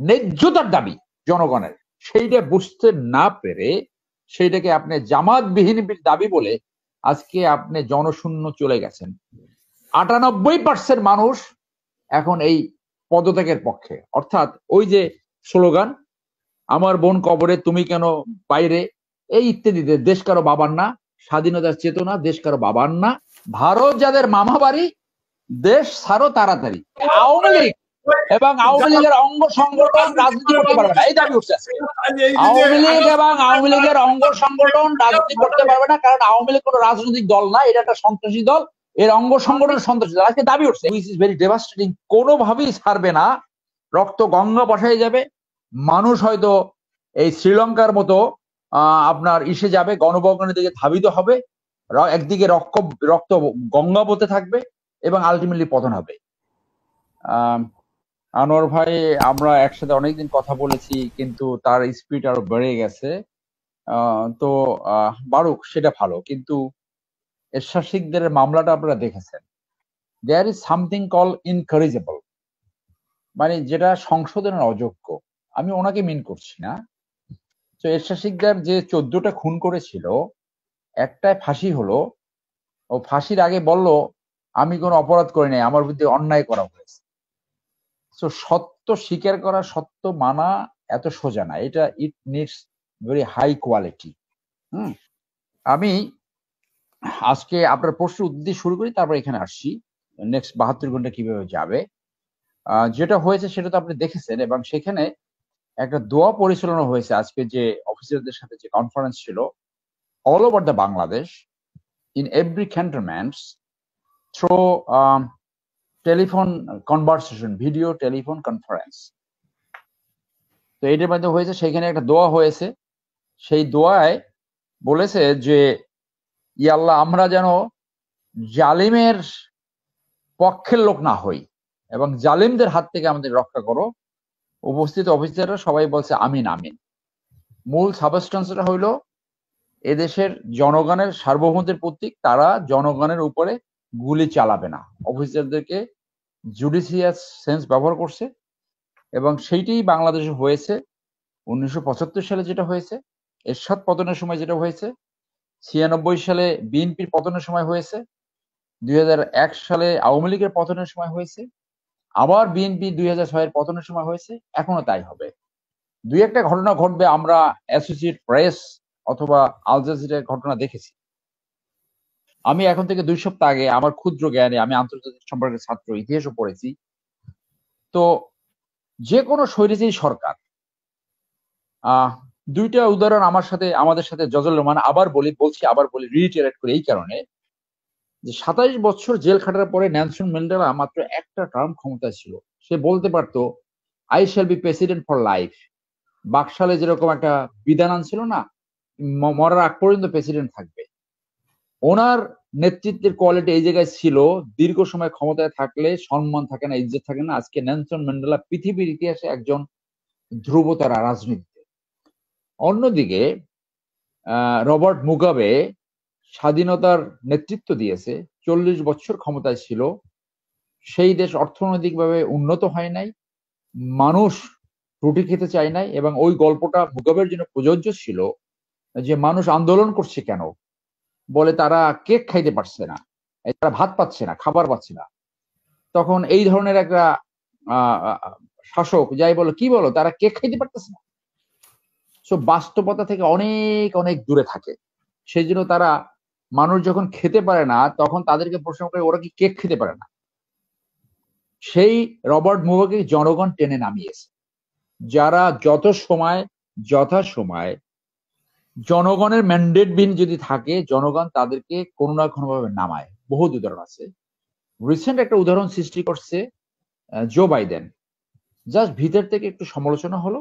ন্যায্যতার দাবি জনগণের, সেইটা বুঝতে না পেরে সেইটাকে আপনি জামাতবিহীন দাবি বলে আজকে আপনি জনশূন্য চলে গেছেন। 98% মানুষ এখন এই পদত্যাগের পক্ষে, অর্থাৎ ওই যে স্লোগান, আমার বোন কবরে তুমি কেন বাইরে, এই ইত্যাদিতে, দেশ কারো বাবার না, স্বাধীনতার চেতনা, দেশ কারো বাবার না, ভারত যাদের মামা বাড়ি, দেশ ছাড়ো তাড়াতাড়ি, আওয়ামী লীগ এবং আওয়ামী লীগের অঙ্গ সংগঠন রাজনীতি করতে পারবে না, এই দাবি উঠছে। আওয়ামী লীগ এবং আওয়ামী লীগের অঙ্গ সংগঠন রাজনীতি করতে পারবে না, কারণ আওয়ামী লীগ কোনো রাজনৈতিক দল না, এটা একটা সন্ত্রাসী দল, এর অঙ্গ সংগঠন সন্ত্রাসী দল, আজকে দাবি উঠছে, হুইচ ইজ ভেরি ডেভাস্টেটিং। কোনোভাবেই ছাড়বে না, রক্ত গঙ্গা বসাই যাবে, মানুষ হয়তো এই শ্রীলঙ্কার মতো আপনার ইসে যাবে, গণভবনের দিকে ধাবিত হবে, একদিকে রক্ত গঙ্গা বতে থাকবে এবং আলটিমেটলি পতন হবে। আনোয়ার ভাই, আমরা একসাথে অনেকদিন কথা বলেছি, কিন্তু তার স্পিড আরো বেড়ে গেছে। তো বারুক, সেটা ভালো, কিন্তু এরশাদ শিকদারের মামলাটা আপনারা দেখেছেন, দেয়ার ইজ সামথিং কল ইনকারেজেবল, মানে যেটা সংশোধনের অযোগ্য। আমি ওনাকে মিন করছি না। তো এরশাদ শিকদার যে 14টা খুন করেছিল, একটাই ফাঁসি হলো, ও ফাঁসির আগে বলল আমি কোনো অপরাধ করি নাই, আমার বিরুদ্ধে অন্যায় করা হয়েছে। তো সত্য স্বীকার করা, সত্য মানা এত সোজা না, এটা it needs very high quality. আমি আজকে আপনার প্রশ্ন উত্তর দিয়ে শুরু করি, তারপর এখানে আসছি নেক্সট 72 ঘন্টা কিভাবে যাবে। যেটা হয়েছে সেটা তো আপনি দেখেছেন, এবং সেখানে একটা দোয়া পরিচালনা হয়েছে আজকে, যে অফিসারদের সাথে যে কনফারেন্স ছিল all over the Bangladesh, in every cantonments, through telephone conversation, video telephone conference. তো এটার মধ্যে হয়েছে, সেখানে একটা দোয়া হয়েছে, সেই দোয়ায় বলেছে যে ইয়া আল্লাহ, আমরা যেন জালিমের পক্ষের লোক না হই এবং জালিমদের হাত থেকে আমাদের রক্ষা করো। উপস্থিত অফিসাররা সবাই বলছে আমিন আমিন। মূল সাবস্টেন্সটা হইল এদেশের জনগণের সার্বভৌমত্বের প্রতীক, তারা জনগণের উপরে গুলি চালাবে না, অফিসারদেরকে জুডিশিয়াস সেন্স ব্যবহার করছে, এবং সেইটাই বাংলাদেশে হয়েছে। 1975 সালে যেটা হয়েছে, এরশাদ পতনের সময় যেটা হয়েছে, 96 সালে বিএনপির পতনের সময় হয়েছে, 2001 সালে আওয়ামী লীগের পতনের সময় হয়েছে, আবার বিএনপি 2006 এর পতনের সময় হয়েছে, এখনো তাই হবে। দুই একটা ঘটনা ঘটবে, আমরা অ্যাসোসিয়েট প্রেস অথবা আল জাজিরার ঘটনা দেখেছি। আমি এখন থেকে 2 সপ্তাহ আগে আমার ক্ষুদ্র জ্ঞানে, আমি আন্তর্জাতিক সম্পর্কের ছাত্র, ইতিহাসও পড়েছি, তো যে কোনো স্বৈরাচারী সরকার, দুইটা উদাহরণ আমাদের সাথে জজলমান, আবার বলি, রিইটারেট করে এই কারণে যে 27 বছর জেল খাটার পরে নেলসন ম্যান্ডেলা মাত্র একটা টার্ম ক্ষমতায় ছিল, সে বলতে পারতো I shall be president for life. বাকশালে যেরকম একটা বিধান আনছিল না, মরার আগ পর্যন্ত প্রেসিডেন্ট থাকবে। ওনার নেতৃত্বের কোয়ালিটি এই জায়গায় ছিল, দীর্ঘ সময় ক্ষমতায় থাকলে সম্মান থাকে না, ইজ্জত থাকে না। আজকে নেলসন ম্যান্ডেলা পৃথিবীর ইতিহাসে একজন ধ্রুবতারা রাজনীতিতে। অন্যদিকে রবার্ট মুগাবে স্বাধীনতার নেতৃত্ব দিয়েছে, 40 বছর ক্ষমতায় ছিল, সেই দেশ অর্থনৈতিকভাবে উন্নত হয় নাই, মানুষ রুটি খেতে চায় নাই, এবং ওই গল্পটা মুগাবের জন্য প্রযোজ্য ছিল যে মানুষ আন্দোলন করছে কেন, বলে তারা কেক খাইতে পারছে না, তারা ভাত পাচ্ছে না, খাবার পাচ্ছে না। তখন এই ধরনের একটা শাসক যাই বলো, কি বলো, তারা কেক খাইতে পারতেছে না। সো বাস্তবতা থেকে অনেক অনেক দূরে থাকে, সেই জন্য তারা, মানুষ যখন খেতে পারে না তখন তাদেরকে প্রশ্ন করে ওরা কি কেক খেতে পারে না। সেই রবার্ট মুগাবে জনগণ টেনে নামিয়েছে, যারা যথাসময় জনগণের ম্যান্ডেট বিন যদি থাকে, জনগণ তাদেরকে কোনো না কোনো ভাবে নামায়। বহু উদাহরণ আছে। রিসেন্ট একটা উদাহরণ সৃষ্টি করছে জো বাইডেন, জাস্ট ভিতর থেকে একটু সমালোচনা হলো,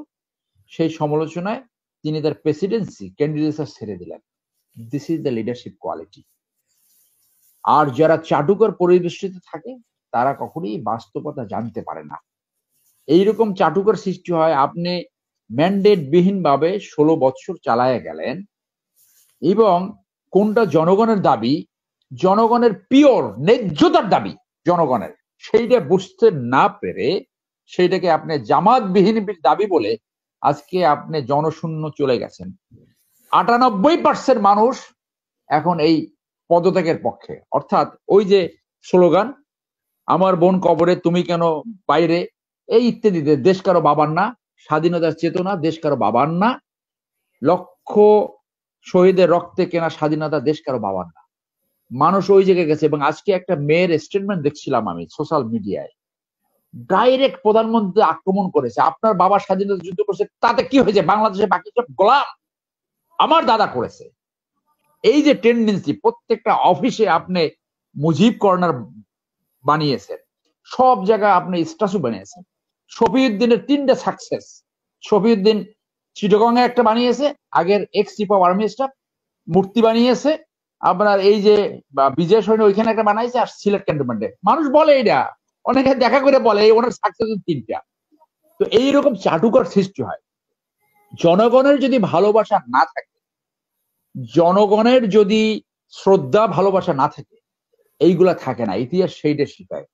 সেই সমালোচনায় তিনি তার প্রেসিডেন্সি ক্যান্ডিডেটস ছেড়ে দিলেন। This is the leadership quality. আর যারা চাটুকার পরিবেষ্টিত থাকে, তারা কখনোই বাস্তবতা জানতে পারে না। এইরকম চাটুকার সৃষ্টি হয়, আপনি ম্যান্ডেট বিহীন ভাবে 16 বছর চালায়া গেলেন, এবং কোনটা জনগণের দাবি, জনগণের পিওর ন্যায্যতার দাবি জনগণের, সেইটা বুঝতে না পেরে সেইটাকে আপনি জামাতবিহীন দাবি বলে আজকে আপনি জনশূন্য চলে গেছেন। 98% মানুষ এখন এই পদত্যাগের পক্ষে। অর্থাৎ ওই যে স্লোগান, আমার বোন কবরে তুমি কেন বাইরে, এই ইত্যাদিতে, দেশ কারো বাবার না, স্বাধীনতার চেতনা দেশ কারো বাবার না, লক্ষ শহীদের রক্তে কেনা স্বাধীনতা দেশ কারো বাবার না। মানুষ ওই জায়গায় গেছে। এবং আজকে একটা মেয়ের স্টেটমেন্ট দেখছিলাম আমি সোশ্যাল মিডিয়ায়, ডাইরেক্ট প্রধানমন্ত্রী আক্রমণ করেছে, আপনার বাবা স্বাধীনতা যুদ্ধ করেছে তাতে কি হয়েছে, বাংলাদেশে বাকি সব গোলাম, আমার দাদা করেছে। এই যে টেন্ডেন্সি, প্রত্যেকটা অফিসে আপনি মুজিব কর্নার বানিয়েছেন, সব জায়গায় আপনি স্ট্যাচু বানিয়েছেন। শফিউদ্দিনের 3টে সাকসেস, শফিউদ্দিন চিটাগং এ একটা বানিয়েছে, আগের x chief of army staff, মূর্তি বানিয়েছে আপনার এই যে বিজয় সরণি ওইখানে একটা বানাইছে, আর সিলেট ক্যান্টনমেন্টে। মানুষ বলে এটা, অনেকে দেখা করে বলে এই ওনার সাকসেস 3টা। তো এইরকম চাটুকার সৃষ্টি হয়। জনগণের যদি ভালোবাসা না থাকে, জনগণের যদি শ্রদ্ধা ভালোবাসা না থাকে, এইগুলা থাকে না। ইতিহাস সেইটা শিখায়।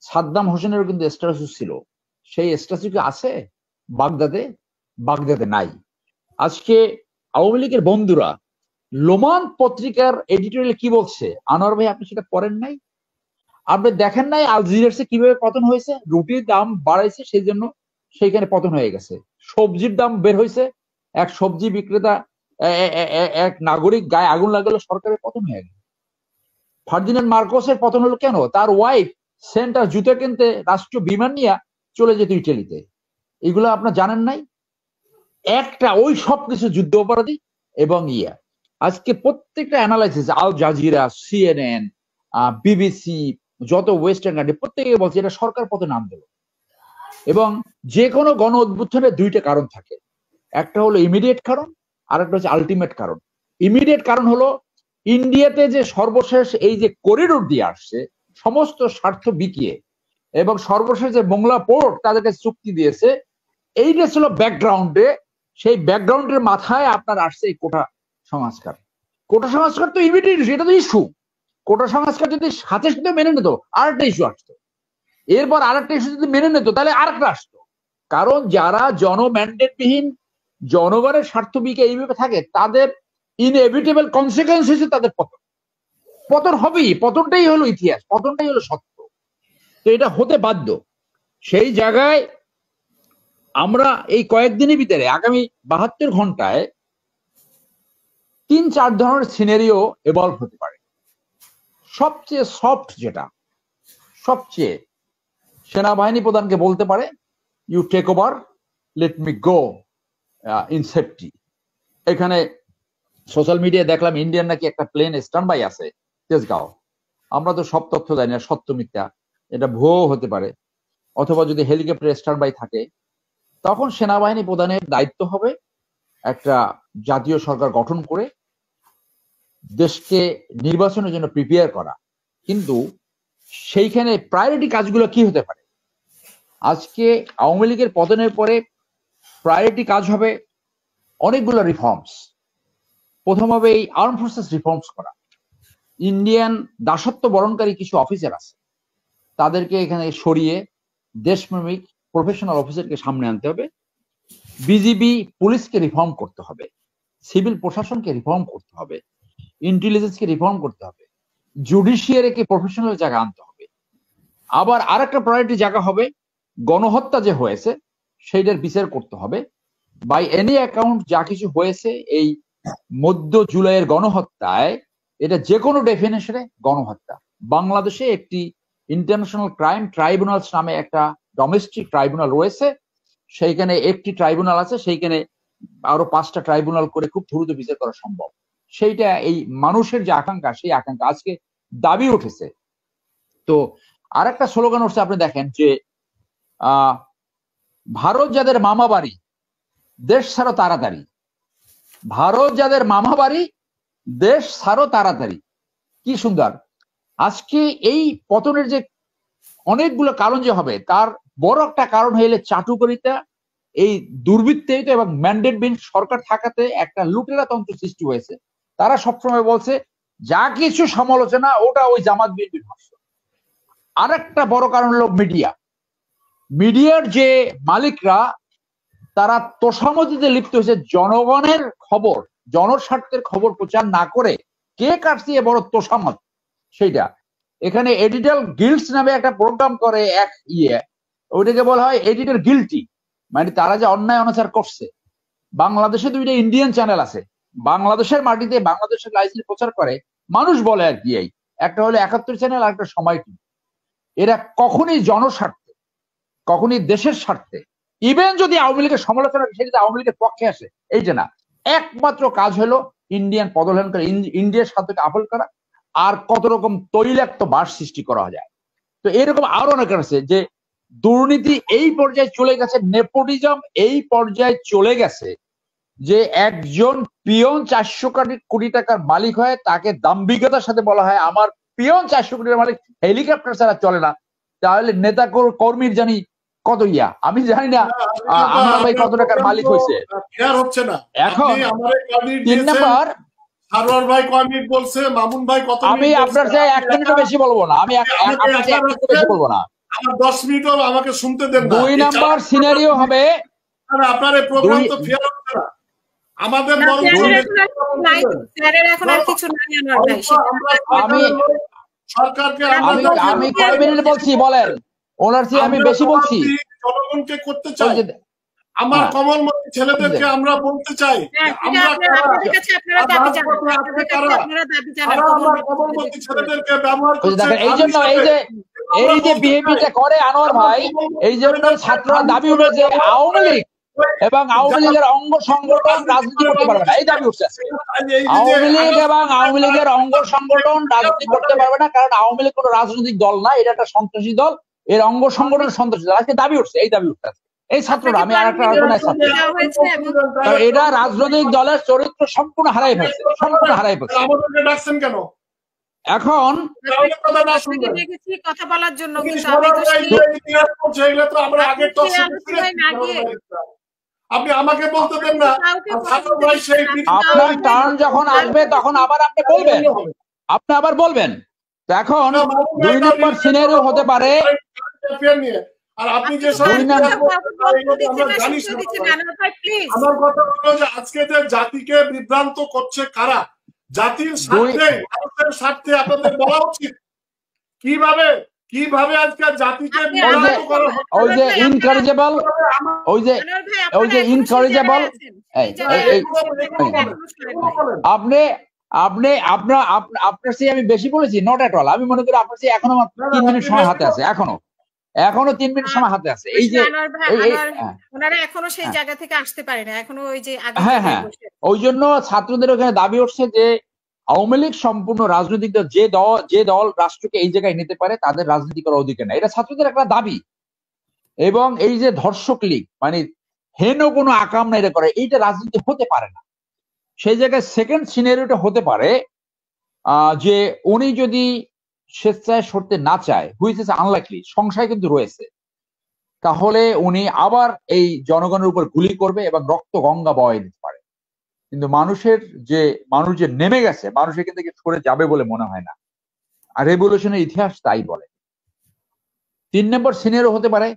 সাদ্দাম হোসেনেরও কিন্তু স্ট্যাচু ছিল, সেই স্ট্যাচু কি আছে বাগদাদে? বাগদাদে নাই। আজকে আওয়ামী লীগের বন্ধুরা লোমান পত্রিকার এডিটোরিয়াল কি বলছে, আনোয়ার ভাই আপনি সেটা পড়েন নাই? আপনি দেখেন নাই আলজিরাসে কিভাবে পতন হয়েছে? রুটির দাম বাড়াইছে, সেই জন্য সেইখানে পতন হয়ে গেছে। সবজির দাম বের হয়েছে, এক সবজি বিক্রেতা এক নাগরিক গায়ে আগুন লাগালো, সরকারের পতন হয়ে গেল। ফার্দিনান্দ মার্কোসের পতন হলো কেন? তার ওয়াইফ সেন্টার জুতো কিনতে রাষ্ট্রীয় বিমান নিয়ে চলে যেত ইটালিতে। এগুলো আপনার জানেন নাই? একটা ওই সবকিছু যুদ্ধ অপরাধী এবং আজকে প্রত্যেকটা analysis, Al Jazeera, CNN, BBC, যত ওয়েস্টার্ন কান্ট্রি, প্রত্যেকে বলছে এটা সরকার পতন আন্দোলন। এবং যে কোনো গণ অভ্যুত্থানের 2টা কারণ থাকে, একটা হলো ইমিডিয়েট কারণ, আর একটা হচ্ছে আলটিমেট কারণ। ইমিডিয়েট কারণ হলো ইন্ডিয়াতে যে সর্বশেষ এই যে করিডোর দিয়ে আসছে সমস্ত স্বার্থ বিকিয়ে, এবং সর্বশেষ যে মোংলা পোর্ট তাদেরকে চুক্তি দিয়েছে, এইটা ছিল ব্যাকগ্রাউন্ডে। সেই ব্যাকগ্রাউন্ডের মাথায় আপনার আসছে এই কোটা সংস্কার। কোটা সংস্কার তো ইমিডিয়েট, এটা তো ইস্যু। কোটা সংস্কার যদি সাথে সাথে মেনে নিত, আরেকটা ইস্যু আসতো। এরপর আরেকটা ইস্যু যদি মেনে নিত, তাহলে আরেকটা আসতো। কারণ যারা জনম্যান্ডেটবিহীন জনগণের স্বার্থ বিকে এইভাবে থাকে, তাদের ইনএভিটেবল কনসিকুয়েন্স হচ্ছে তাদের পতন। পতন হবেই, পতনটাই হলো ইতিহাস, পতনটাই হলো সত্য। তো এটা হতে বাধ্য। সেই জায়গায় আমরা এই কয়েকদিনের ভিতরে আগামী 72 ঘন্টায় 3-4 ধরনের সিনারিও এভলভ হতে পারে। সবচেয়ে সফট যেটা, সবচেয়ে সেনাবাহিনী প্রধানকে বলতে পারে you take over, let me go in safety. এখানে সোশ্যাল মিডিয়ায় দেখলাম ইন্ডিয়ান নাকি একটা প্লেন স্ট্যান্ড বাই আছে তেজগাঁও। আমরা তো সব তথ্য জানি না, সত্য মিথ্যা, এটা ভুয়ো হতে পারে। অথবা যদি হেলিকপ্টার স্ট্যান্ড বাই থাকে, তখন সেনাবাহিনী প্রধানের দায়িত্ব হবে একটা জাতীয় সরকার গঠন করে দেশকে নির্বাচনের জন্য প্রিপেয়ার করা। কিন্তু সেইখানে প্রায়োরিটি কাজগুলো কি হতে পারে? আজকে আওয়ামী লীগের পতনের পরে প্রায়োরিটি কাজ হবে অনেকগুলো রিফর্মস। প্রথম হবে এই আর্ম ফোর্সেস রিফর্মস করা। ইন্ডিয়ান দাসত্ব বরণকারী কিছু অফিসার আছে, তাদেরকে এখানে সরিয়ে দেশপ্রেমিক প্রফেশনাল অফিসারকে সামনে আনতে হবে। বিজিবি পুলিশকে রিফর্ম করতে হবে, সিভিল প্রশাসনকে রিফর্ম করতে হবে, ইন্টেলিজেন্সকে রিফর্ম করতে হবে, জুডিশিয়ারিকে প্রফেশনাল জায়গা আনতে হবে। আবার আরেকটা প্রায়োরিটি জায়গা হবে গণহত্যা যে হয়েছে সেইটার বিচার করতে হবে। বাই এনি অ্যাকাউন্ট যা কিছু হয়েছে এই মধ্য জুলাইয়ের গণহত্যায়, এটা যে কোনো ডেফিনেশনে গণহত্যা। বাংলাদেশে একটি ইন্টারন্যাশনাল ক্রাইম ট্রাইব্যুনালস নামে একটা ডোমেস্টিক ট্রাইব্যুনাল রয়েছে। সেইখানে একটি ট্রাইব্যুনাল আছে, সেইখানে আরো 5টা ট্রাইব্যুনাল করে খুব দ্রুত বিচার করা সম্ভব। সেইটা এই মানুষের যে আকাঙ্ক্ষা, সেই আকাঙ্ক্ষা আজকে দাবি উঠেছে। তো আরেকটা স্লোগান উঠছে, আপনি দেখেন যে ভারত যাদের মামা বাড়ি দেশ ছাড়ো তাড়াতাড়ি, ভারত যাদের মামা বাড়ি দেশ ছাড়ো তাড়াতাড়ি। কি সুন্দর। আজকে এই পতনের যে অনেকগুলো কারণ যে হবে, তার বড় একটা কারণ হইলে চাটুকারিতা, এই দুর্বৃত্তায়িত এবং ম্যান্ডেট বিন সরকার থাকাতে একটা লুটেরা তন্ত্র সৃষ্টি হয়েছে। তারা সবসময় বলছে যা কিছু সমালোচনা ওটা ওই জামাত বিএনপির ভাষ্য। আরেকটা বড় কারণ হলো মিডিয়া। মিডিয়ার যে মালিকরা তারা তোষামতিতে লিপ্ত হয়েছে, জনগণের খবর, জনস্বার্থের খবর প্রচার না করে কে কাটছে বড় তোষামত সেইটা। এখানে এডিটর গিল্ডস নামে একটা প্রোগ্রাম করে এক ওইটাকে বলা হয় এডিটর গিল্টি, মানে তারা যে অন্যায় অনাচার করছে। বাংলাদেশে দুইটা ইন্ডিয়ান চ্যানেল আছে, বাংলাদেশের মাটিতে বাংলাদেশের লাইসেন্স প্রচার করে মানুষ বলে আর কি, একটা হলো 71 চ্যানেল আর একটা সময় টিভি। এরা কখনই জনস্বার্থে, কখনই দেশের স্বার্থে, ইভেন যদি আওয়ামী লীগের সমালোচনা সেটা আওয়ামী লীগের পক্ষে আসে এইটা না, একমাত্র কাজ হলো ইন্ডিয়ান পদলেহন করে ইন্ডিয়ার স্বার্থকে আপল করা আর কত রকম তৈলাক্ত বাস সৃষ্টি করা যায়। তো এরকম আরো অনেক আছে যে দুর্নীতি এই পর্যায়ে চলে গেছে, নেপোটিজম এই পর্যায়ে চলে গেছে যে একজন পিয়ন 400 কোটি টাকার মালিক হয়, তাকে দাম্ভিকতার সাথে বলা হয় আমার পিয়ন 400 কোটি টাকার মালিক, হেলিকপ্টার ছাড়া চলে না। তাহলে নেতা কর্মীর জানি কত আমি জানি না আমার ভাই কত টাকার মালিক হয়েছে হচ্ছে না। এখন 3 নাম্বার সারোয়ার ভাই কয় মিনিট বলছে, মামুন ভাই কত মিনিট? আমি আপনার চেয়ে 1 মিনিটও বেশি বলবো না, আমি আপনার চেয়ে 1 মিনিটও বেশি বলবো না, আমার 10 মিনিটও আমাকে শুনতে দেন না। 2 নাম্বার সিনারিও হবে আপনার এই প্রোগ্রাম তো ফেয়ার হচ্ছে না। আমাদের আমি কয় মিনিট বলছি বলেন, ওনার চেয়ে আমি বেশি বলছি। জনগণকে করতে চাই, আমার কমলমতি ছেলেদেরকে আমরা বলতে চাই কমলমতি ছেলেদেরকে ব্যবহার করছে। এই জন্য এই যে বিএনপিটা করে আনোয়ার ভাই, এই জন্য ছাত্ররা দাবি উঠেছে আওয়ামী লীগ এবং আওয়ামী লীগের অঙ্গ সংগঠন রাজনীতি করতে পারবে না, এই দাবি উঠছে। আওয়ামী লীগ এবং আওয়ামী লীগের অঙ্গ সংগঠন রাজনীতি করতে পারবে না, কারণ আওয়ামী লীগ কোনো রাজনৈতিক দল না, এটা একটা সন্ত্রাসী দল, এর অঙ্গ সংগঠন সন্ত্রাসী দল। আজকে দাবি উঠছে, এই দাবি উঠছে এই ছাত্ররা। আমি আর একটা আলোচনায় ছাত্র, এটা রাজনৈতিক দলের চরিত্র সম্পূর্ণ হারাই ফেলছে, সম্পূর্ণ হারাই ফেলছে। আমাদেরকে ডাকছেন কেন এখন? কথা বলার জন্য আপনি আমাকে বলতে দেন না। আপনার টার্ন যখন আসবে তখন আবার আপনি বলবেন, আপনি আবার বলবেন। এখন 2 নম্বর সিনারিও হতে পারে, আর আপনি যে আমার কথা হলো যে আজকে যে জাতিকে বিভ্রান্ত করছে কারা, জাতির স্বার্থে, ভারতের স্বার্থে আপনাদের বলা উচিত কিভাবে কিভাবে আজকে জাতিকে বিভ্রান্ত করা হচ্ছে। ওই যে ইনকারেজেবল, আপনার চেয়ে আমি বেশি বলেছি? Not at all. আমি মনে করি আপনার চেয়ে এখনো 3 মিনিট সময় হাতে আছে, এখনো 3 মিনিট সময় হাতে আছে। এই যে ওনারা এখনো সেই জায়গা থেকে আসতে পারে না, এখনো ওই যে হ্যাঁ, ওই জন্য ছাত্রদের ওখানে দাবি উঠছে যে আওয়ামী লীগ সম্পূর্ণ রাজনৈতিক দল, যে দল রাষ্ট্রকে এই জায়গায় নিতে পারে তাদের রাজনীতি করার অধিকার নাই, এটা ছাত্রদের একটা দাবি। এবং এই যে ধর্ষক লীগ, মানে হেন কোনো আকাম না এটা করে, এইটা রাজনীতি হতে পারে না। সেই জায়গায় সেকেন্ড সিনারিওটা হতে পারে যে উনি যদি স্বেচ্ছায় সরতে না চায়, হুইচ ইজ আনলাইকলি, সংশয় কিন্তু রয়েছে, তাহলে উনি আবার এই জনগণের উপর গুলি করবে এবং রক্ত গঙ্গা বয়ে দিতে পারে। কিন্তু মানুষ যে নেমে গেছে, মানুষ এখান থেকে সরে যাবে বলে মনে হয় না, আর রেভলিউশনের ইতিহাস তাই বলে। 3 নম্বর সিনিয়রও হতে পারে,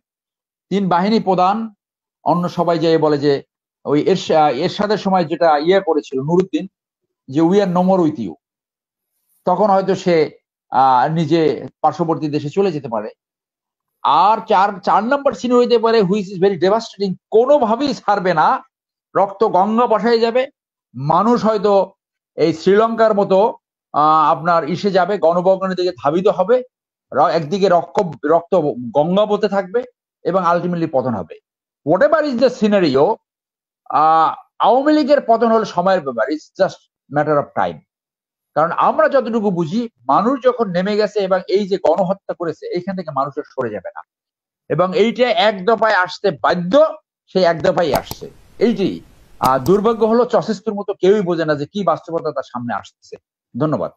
3 বাহিনী প্রধান অন্য সবাই যে বলে যে ওই এরশাদের সময় যেটা করেছিল নুরুদ্দিন, যে we are no more with you, তখন হয়তো সে নিজে পার্শ্ববর্তী দেশে চলে যেতে পারে। আর 4 নম্বর সিনিয়র হইতে পারে হুইচ ইজ ভেরি ডেভাস্টেটিং, কোনোভাবেই ছাড়বে না, রক্ত গঙ্গা বসায় যাবে, মানুষ হয়তো এই শ্রীলঙ্কার মতো আপনার ইসে যাবে, গণভবনের দিকে ধাবিত হবে, একদিকে রক্ত গঙ্গা বতে থাকবে এবং আলটিমেটলি পতন হবে। What ever is the scenario, Awami লীগের পতন হলো সময়ের ব্যাপার, it's just matter of time. কারণ আমরা যতটুকু বুঝি, মানুষ যখন নেমে গেছে এবং এই যে গণহত্যা করেছে, এইখান থেকে মানুষের সরে যাবে না, এবং এইটা এক দফায় আসতে বাধ্য, সেই এক দফায় আসছে। এইটি দুর্ভাগ্য হলো চসেস্তুর মতো কেউই বোঝে না যে কি বাস্তবতা তার সামনে আসতেছে। ধন্যবাদ।